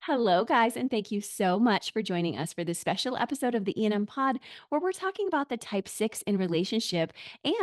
Hello, guys, and thank you so much for joining us for this special episode of the E&M Pod, where we're talking about the type 6 in relationship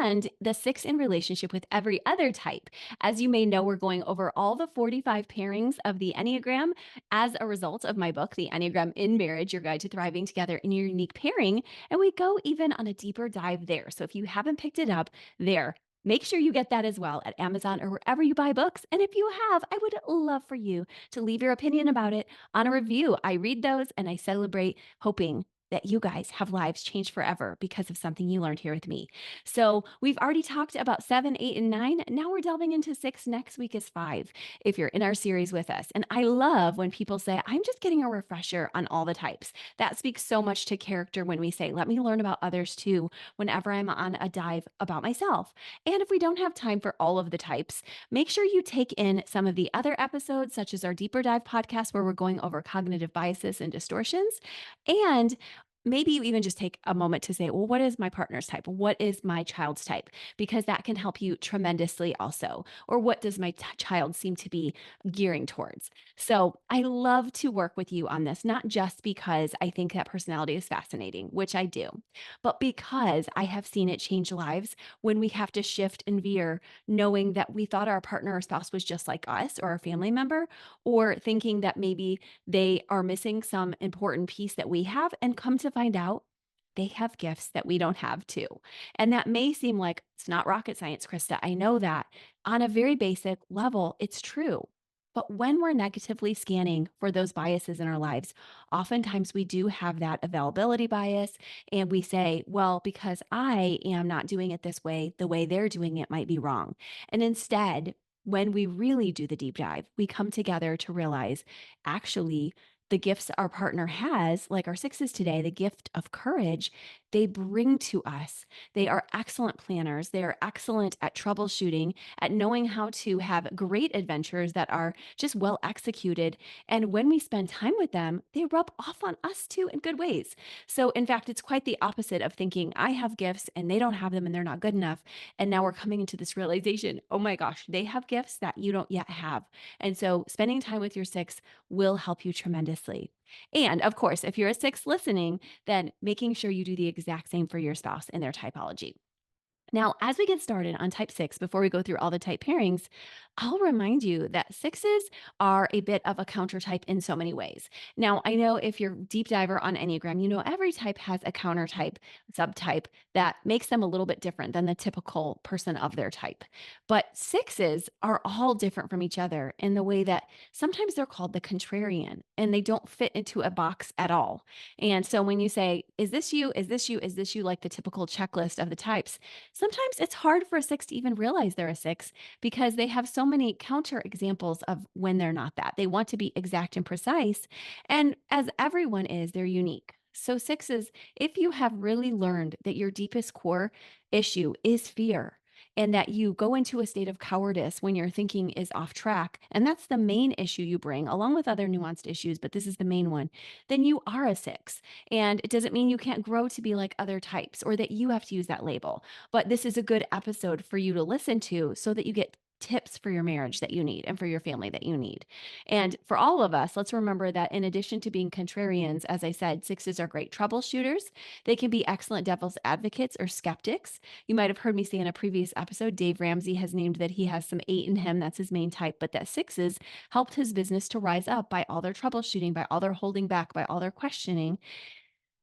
and the 6 in relationship with every other type. As you may know, we're going over all the 45 pairings of the Enneagram as a result of my book, The Enneagram in Marriage, Your Guide to Thriving Together in Your Unique Pairing. And we go even on a deeper dive there. So if you haven't picked it up there, make sure you get that as well at Amazon or wherever you buy books. And if you have, I would love for you to leave your opinion about it on a review. I read those and I celebrate, hoping that you guys have lives changed forever because of something you learned here with me. So we've already talked about 7, 8, and 9. Now we're delving into 6. Next week is 5, if you're in our series with us. And I love when people say, I'm just getting a refresher on all the types. That speaks so much to character when we say, let me learn about others too, whenever I'm on a dive about myself. And if we don't have time for all of the types, make sure you take in some of the other episodes, such as our deeper dive podcast, where we're going over cognitive biases and distortions. And maybe you even just take a moment to say, well, what is my partner's type? What is my child's type? Because that can help you tremendously also. Or what does my child seem to be gearing towards? So I love to work with you on this, not just because I think that personality is fascinating, which I do, but because I have seen it change lives when we have to shift and veer, knowing that we thought our partner or spouse was just like us or our family member, or thinking that maybe they are missing some important piece that we have, and come to find out they have gifts that we don't have too. And that may seem like it's not rocket science, Krista. I know that on a very basic level, it's true. But when we're negatively scanning for those biases in our lives, oftentimes we do have that availability bias. And we say, well, because I am not doing it this way, the way they're doing it might be wrong. And instead, when we really do the deep dive, we come together to realize actually the gifts our partner has, like our 6s today, the gift of courage, they bring to us. They are excellent planners. They are excellent at troubleshooting, at knowing how to have great adventures that are just well executed. And when we spend time with them, they rub off on us too in good ways. So, in fact, it's quite the opposite of thinking I have gifts and they don't have them and they're not good enough. And now we're coming into this realization, oh my gosh, they have gifts that you don't yet have. And so, spending time with your 6 will help you tremendously. And of course, if you're a 6 listening, then making sure you do the exact same for your spouse and their typology. Now, as we get started on type 6, before we go through all the type pairings, I'll remind you that 6s are a bit of a counter type in so many ways. Now, I know if you're deep diver on Enneagram, you know every type has a counter type, subtype that makes them a little bit different than the typical person of their type. But 6s are all different from each other in the way that sometimes they're called the contrarian and they don't fit into a box at all. And so when you say, is this you? Is this you? Is this you? Like the typical checklist of the types, sometimes it's hard for a 6 to even realize they're a 6 because they have so many counter examples of when they're not that. They want to be exact and precise. And as everyone is, they're unique. So, 6s, if you have really learned that your deepest core issue is fear, and that you go into a state of cowardice when your thinking is off track, and that's the main issue you bring, along with other nuanced issues, but this is the main one, then you are a 6. And it doesn't mean you can't grow to be like other types or that you have to use that label. But this is a good episode for you to listen to so that you get tips for your marriage that you need and for your family that you need. And for all of us, let's remember that in addition to being contrarians, as I said, 6s are great troubleshooters. They can be excellent devil's advocates or skeptics. You might have heard me say in a previous episode, Dave Ramsey has named that he has some 8 in him. That's his main type, but that 6s helped his business to rise up by all their troubleshooting, by all their holding back, by all their questioning.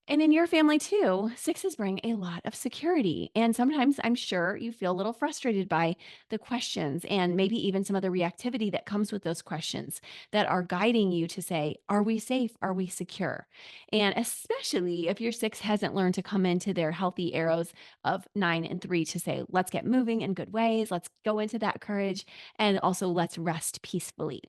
And in your family too, 6s bring a lot of security. And sometimes I'm sure you feel a little frustrated by the questions and maybe even some of the reactivity that comes with those questions that are guiding you to say, are we safe? Are we secure? And especially if your 6 hasn't learned to come into their healthy arrows of 9 and 3 to say, let's get moving in good ways. Let's go into that courage. And also let's rest peacefully.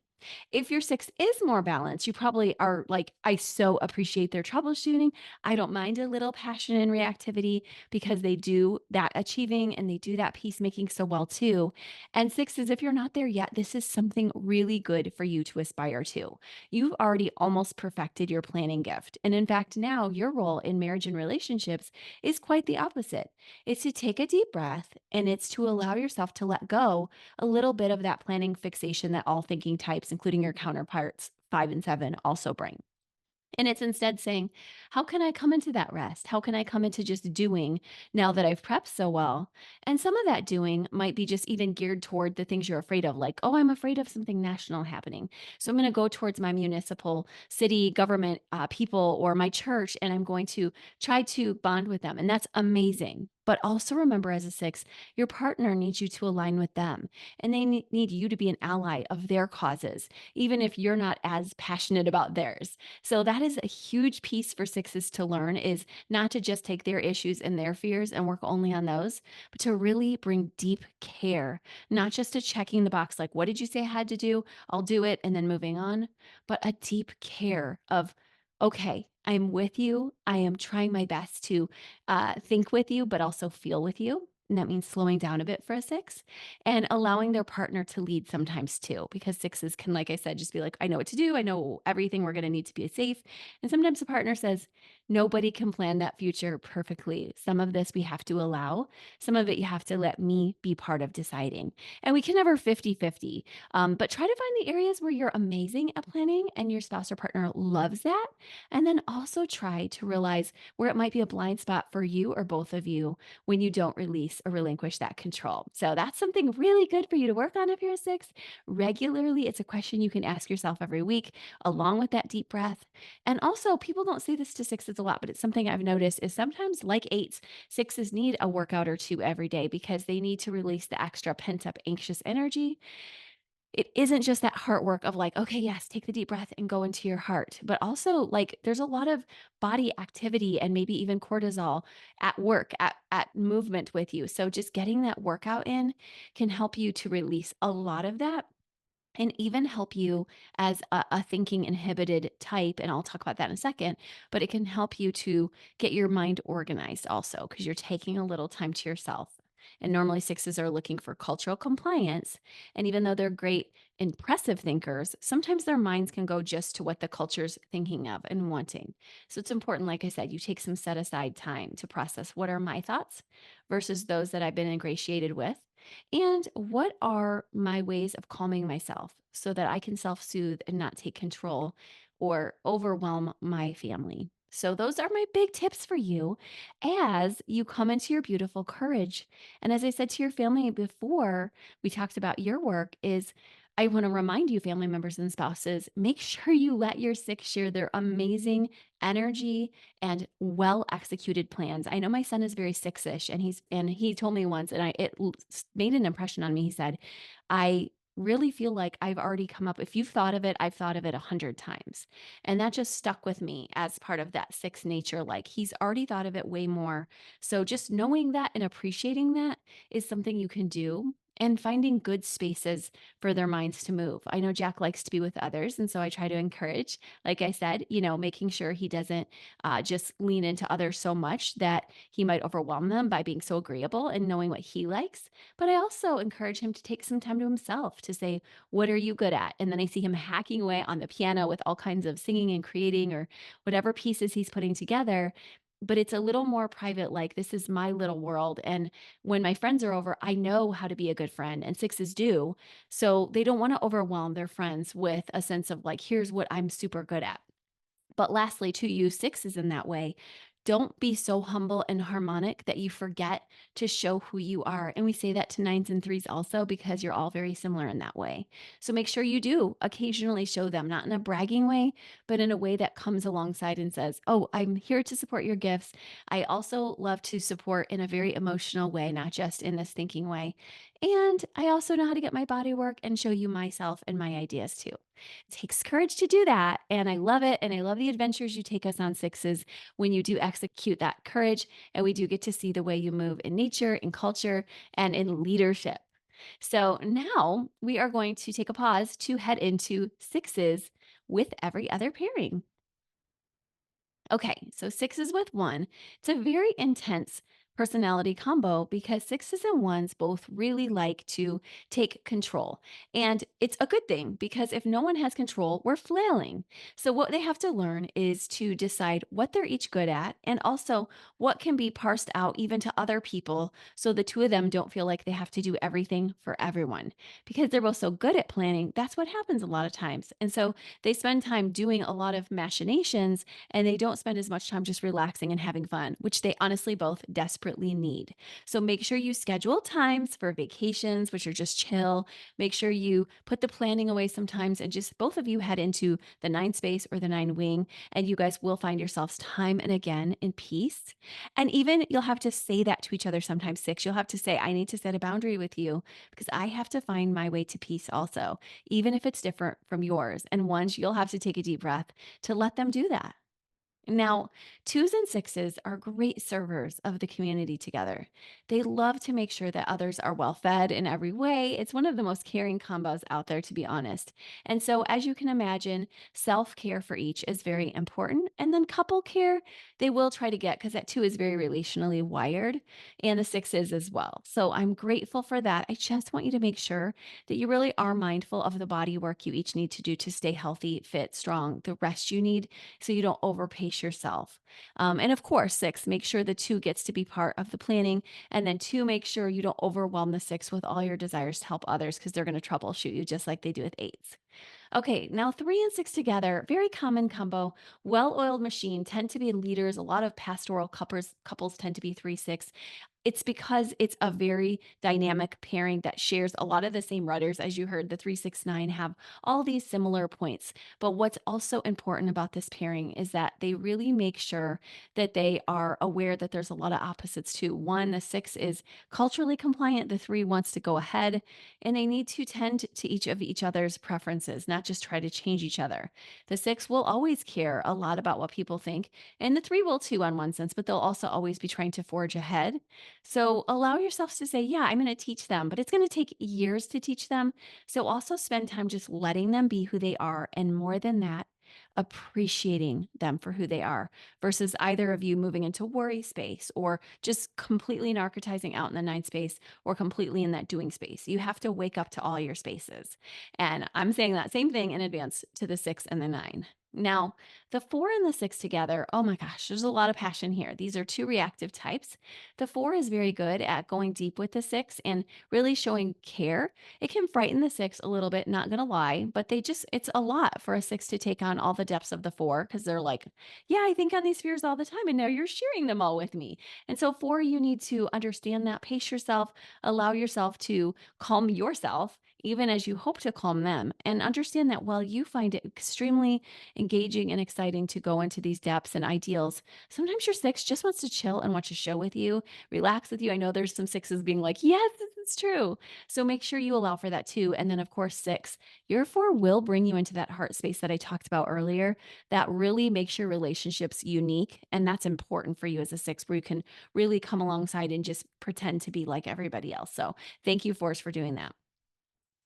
If your 6 is more balanced, you probably are like, I so appreciate their troubleshooting. I don't mind a little passion and reactivity because they do that achieving and they do that peacemaking so well too. And 6s, if you're not there yet, this is something really good for you to aspire to. You've already almost perfected your planning gift. And in fact, now your role in marriage and relationships is quite the opposite. It's to take a deep breath and it's to allow yourself to let go a little bit of that planning fixation that all thinking types, including your counterparts, 5 and 7 also bring. And it's instead saying, how can I come into that rest? How can I come into just doing now that I've prepped so well? And some of that doing might be just even geared toward the things you're afraid of, like, oh, I'm afraid of something national happening. So I'm going to go towards my municipal, city, government people or my church, and I'm going to try to bond with them. And that's amazing. But also remember, as a six, your partner needs you to align with them, and they need you to be an ally of their causes, even if you're not as passionate about theirs. So that is a huge piece for sixes to learn, is not to just take their issues and their fears and work only on those, but to really bring deep care, not just a checking the box, like, what did you say I had to do? I'll do it, and then moving on, but a deep care of, okay, I'm with you. I am trying my best to think with you, but also feel with you. And that means slowing down a bit for a six and allowing their partner to lead sometimes too, because sixes can, like I said, just be like, I know what to do. I know everything. We're going to need to be safe. And sometimes the partner says, nobody can plan that future perfectly. Some of this we have to allow. Some of it you have to let me be part of deciding. And we can never 50-50, but try to find the areas where you're amazing at planning and your spouse or partner loves that. And then also try to realize where it might be a blind spot for you or both of you when you don't release or relinquish that control. So that's something really good for you to work on if you're a six. Regularly, it's a question you can ask yourself every week, along with that deep breath. And also, people don't say this to sixes a lot, but it's something I've noticed is sometimes, like eights, sixes need a workout or two every day because they need to release the extra pent up anxious energy. It isn't just that heart work of like, okay, yes, take the deep breath and go into your heart, but also like there's a lot of body activity and maybe even cortisol at work, at movement with you. So just getting that workout in can help you to release a lot of that and even help you as a thinking inhibited type. And I'll talk about that in a second, but it can help you to get your mind organized also because you're taking a little time to yourself. And normally sixes are looking for cultural compliance. And even though they're great, impressive thinkers, sometimes their minds can go just to what the culture's thinking of and wanting. So it's important, like I said, you take some set aside time to process what are my thoughts versus those that I've been ingratiated with. And what are my ways of calming myself so that I can self soothe and not take control or overwhelm my family? So, those are my big tips for you as you come into your beautiful courage. And as I said to your family before we talked about your work, is I want to remind you, family members and spouses, make sure you let your six share their amazing energy and well executed plans. I know my son is very six-ish, and he told me once, and made an impression on me. He said, I really feel like I've already come up. If you've thought of it, I've thought of it 100 times. And that just stuck with me as part of that six nature. Like he's already thought of it way more. So just knowing that and appreciating that is something you can do. And finding good spaces for their minds to move. I know Jack likes to be with others. And so I try to encourage, like I said, making sure he doesn't just lean into others so much that he might overwhelm them by being so agreeable and knowing what he likes. But I also encourage him to take some time to himself to say, what are you good at? And then I see him hacking away on the piano with all kinds of singing and creating or whatever pieces he's putting together. But it's a little more private, like this is my little world. And when my friends are over, I know how to be a good friend, and sixes do. So they don't want to overwhelm their friends with a sense of like, here's what I'm super good at. But lastly, to use sixes in that way, don't be so humble and harmonic that you forget to show who you are. And we say that to nines and threes also because you're all very similar in that way. So make sure you do occasionally show them, not in a bragging way, but in a way that comes alongside and says, oh, I'm here to support your gifts. I also love to support in a very emotional way, not just in this thinking way. And I also know how to get my body work and show you myself and my ideas too. It takes courage to do that. And I love it. And I love the adventures you take us on sixes when you do execute that courage. And we do get to see the way you move in nature, in culture, and in leadership. So now we are going to take a pause to head into sixes with every other pairing. Okay, so sixes with one. It's a very intense personality combo because sixes and ones both really like to take control. And it's a good thing because if no one has control, we're flailing. So, what they have to learn is to decide what they're each good at and also what can be parsed out even to other people so the two of them don't feel like they have to do everything for everyone. Because they're both so good at planning, that's what happens a lot of times. And so, they spend time doing a lot of machinations and they don't spend as much time just relaxing and having fun, which they honestly both desperately need. So make sure you schedule times for vacations, which are just chill. Make sure you put the planning away sometimes and just both of you head into the nine space or the nine wing, and you guys will find yourselves time and again in peace. And even you'll have to say that to each other sometimes, six. You'll have to say, I need to set a boundary with you because I have to find my way to peace also, even if it's different from yours. And once you'll have to take a deep breath to let them do that. Now, twos and sixes are great servers of the community together. They love to make sure that others are well fed in every way. It's one of the most caring combos out there, to be honest. And so, as you can imagine, self care for each is very important. And then couple care, they will try to get because that two is very relationally wired and the six is as well. So, I'm grateful for that. I just want you to make sure that you really are mindful of the body work you each need to do to stay healthy, fit, strong, the rest you need so you don't overpace yourself. And of course, six, make sure the two gets to be part of the planning. And then two, make sure you don't overwhelm the six with all your desires to help others because they're going to troubleshoot you just like they do with eights. Okay, now three and six together, very common combo. Well oiled machine tend to be leaders. A lot of pastoral couples tend to be three, six. It's because it's a very dynamic pairing that shares a lot of the same rudders. As you heard, the 369 have all these similar points. But what's also important about this pairing is that they really make sure that they are aware that there's a lot of opposites too. One, the six is culturally compliant, the three wants to go ahead, and they need to tend to each of each other's preferences, not just try to change each other. The six will always care a lot about what people think, and the three will too, on one sense, but they'll also always be trying to forge ahead. So allow yourselves to say, yeah, I'm going to teach them, but it's going to take years to teach them. So also spend time just letting them be who they are. And more than that, appreciating them for who they are versus either of you moving into worry space or just completely narcotizing out in the nine space or completely in that doing space. You have to wake up to all your spaces. And I'm saying that same thing in advance to the six and the nine. Now, the four and the six together, oh my gosh, there's a lot of passion here. These are two reactive types. The four is very good at going deep with the six and really showing care. It can frighten the six a little bit, not gonna lie, but it's a lot for a six to take on all the depths of the four because they're like, yeah, I think on these fears all the time. And now you're sharing them all with me. And so, four, you need to understand that, pace yourself, allow yourself to calm yourself. Even as you hope to calm them, and understand that while you find it extremely engaging and exciting to go into these depths and ideals, sometimes your six just wants to chill and watch a show with you, relax with you. I know there's some sixes being like, yes, this is true. So make sure you allow for that too. And then, of course, six, your four will bring you into that heart space that I talked about earlier. That really makes your relationships unique. And that's important for you as a six, where you can really come alongside and just pretend to be like everybody else. So thank you, Force, for doing that.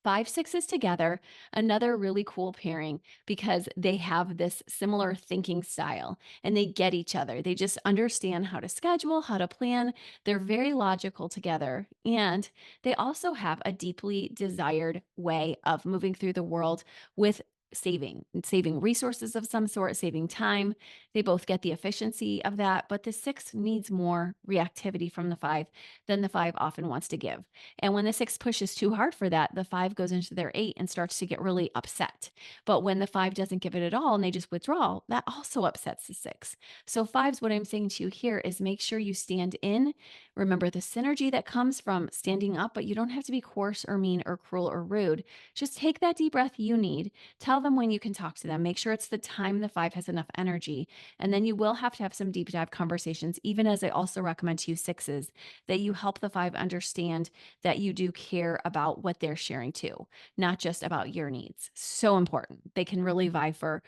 Five sixes together, another really cool pairing because they have this similar thinking style and they get each other. They just understand how to schedule, how to plan. They're very logical together. And they also have a deeply desired way of moving through the world with saving resources of some sort, saving time. They both get the efficiency of that, but the six needs more reactivity from the five than the five often wants to give. And when the six pushes too hard for that, the five goes into their eight and starts to get really upset. But when the five doesn't give it at all and they just withdraw, that also upsets the six. So, fives, what I'm saying to you here is make sure you stand in. Remember the synergy that comes from standing up, but you don't have to be coarse or mean or cruel or rude. Just take that deep breath you need. Tell them when you can talk to them. Make sure it's the time the five has enough energy. And then you will have to have some deep dive conversations, even as I also recommend to you sixes, that you help the five understand that you do care about what they're sharing too, not just about your needs. So important. They can really vie for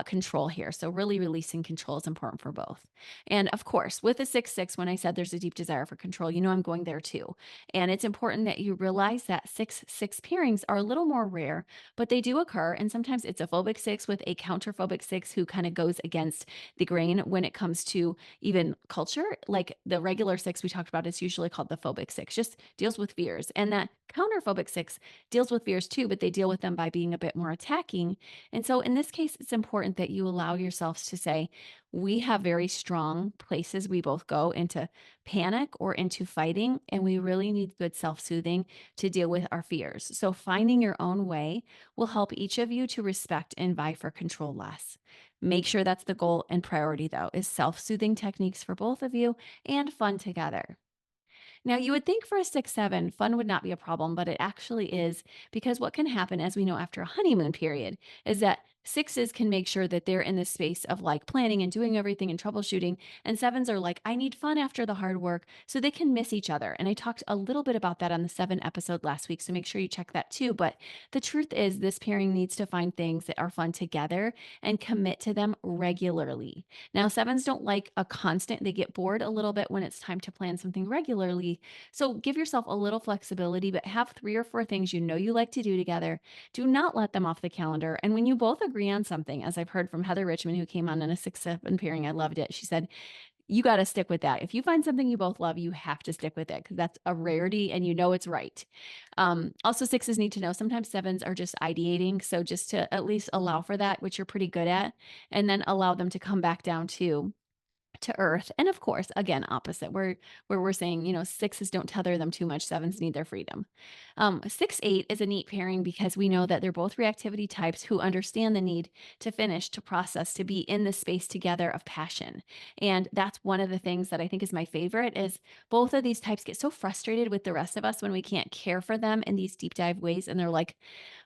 control here. So, really releasing control is important for both. And of course, with a 6 6, when I said there's a deep desire for for control. You know, I'm going there too. And it's important that you realize that 6 6 pairings are a little more rare, but they do occur. And sometimes it's a phobic six with a counterphobic six who kind of goes against the grain when it comes to even culture. Like the regular six we talked about is usually called the phobic six, just deals with fears. And that counterphobic six deals with fears too, but they deal with them by being a bit more attacking. And so in this case, it's important that you allow yourselves to say, we have very strong places we both go into panic or into fighting, and we really need good self soothing to deal with our fears. So, finding your own way will help each of you to respect and vie for control less. Make sure that's the goal and priority, though, is self soothing techniques for both of you and fun together. Now, you would think for a 6 7, fun would not be a problem, but it actually is because what can happen, as we know after a honeymoon period, is that sixes can make sure that they're in this space of like planning and doing everything and troubleshooting. And sevens are like, I need fun after the hard work. So they can miss each other. And I talked a little bit about that on the 7 episode last week. So make sure you check that too. But the truth is, this pairing needs to find things that are fun together and commit to them regularly. Now, sevens don't like a constant, they get bored a little bit when it's time to plan something regularly. So give yourself a little flexibility, but have 3 or 4 things you know you like to do together. Do not let them off the calendar. And when you both agree on something, as I've heard from Heather Richmond, who came on in a 6 7 pairing, I loved it. She said, you got to stick with that. If you find something you both love, you have to stick with it because that's a rarity and you know it's right. Also, sixes need to know sometimes sevens are just ideating. So just to at least allow for that, which you're pretty good at, and then allow them to come back down to earth. And of course, again, opposite, where we're saying, sixes don't tether them too much, sevens need their freedom. 6 8 is a neat pairing because we know that they're both reactivity types who understand the need to finish, to process, to be in the space together of passion. And that's one of the things that I think is my favorite is both of these types get so frustrated with the rest of us when we can't care for them in these deep dive ways. And they're like,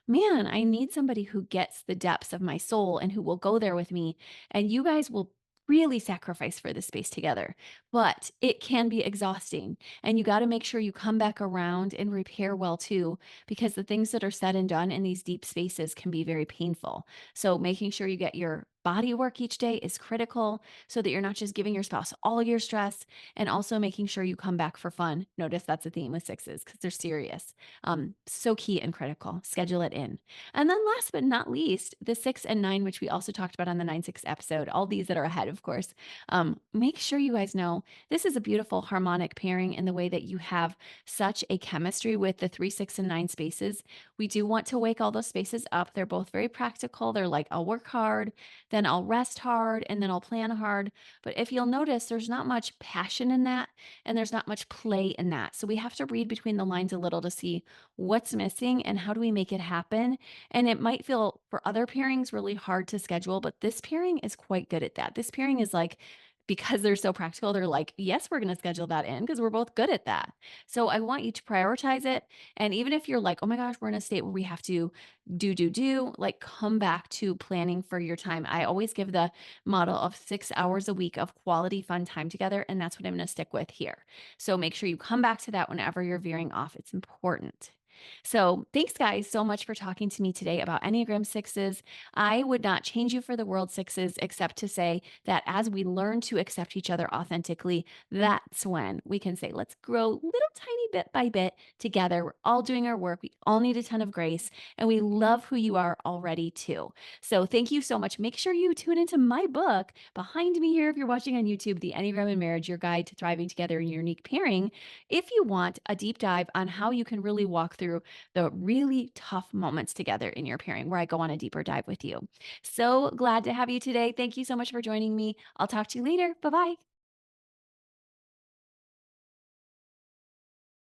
man, I need somebody who gets the depths of my soul and who will go there with me. And you guys will really sacrifice for this space together, but it can be exhausting. And you got to make sure you come back around and repair well too, because the things that are said and done in these deep spaces can be very painful. So making sure you get your body work each day is critical so that you're not just giving your spouse all your stress, and also making sure you come back for fun. Notice that's a theme with sixes because they're serious. So key and critical. Schedule it in. And then last but not least, the 6 and 9, which we also talked about on the 9 6 episode, all these that are ahead, of course. Make sure you guys know this is a beautiful harmonic pairing in the way that you have such a chemistry with the 3 6 and 9 spaces. We do want to wake all those spaces up. They're both very practical. They're like, I'll work hard, then I'll rest hard, and then I'll plan hard. But if you'll notice, there's not much passion in that, and there's not much play in that. So we have to read between the lines a little to see what's missing and how do we make it happen. And it might feel for other pairings really hard to schedule, but this pairing is quite good at that. This pairing is like, because they're so practical, they're like, yes, we're going to schedule that in because we're both good at that. So I want you to prioritize it. And even if you're like, oh my gosh, we're in a state where we have to do, like come back to planning for your time. I always give the model of 6 hours a week of quality fun time together. And that's what I'm going to stick with here. So make sure you come back to that whenever you're veering off. It's important. So, thanks, guys, so much for talking to me today about Enneagram sixes. I would not change you for the world, sixes, except to say that as we learn to accept each other authentically, that's when we can say, let's grow little tiny bit by bit together. We're all doing our work. We all need a ton of grace, and we love who you are already, too. So, thank you so much. Make sure you tune into my book behind me here if you're watching on YouTube, The Enneagram in Marriage, Your Guide to Thriving Together in Your Unique Pairing. If you want a deep dive on how you can really walk through the really tough moments together in your pairing, where I go on a deeper dive with you. So glad to have you today. Thank you so much for joining me. I'll talk to you later. Bye-bye.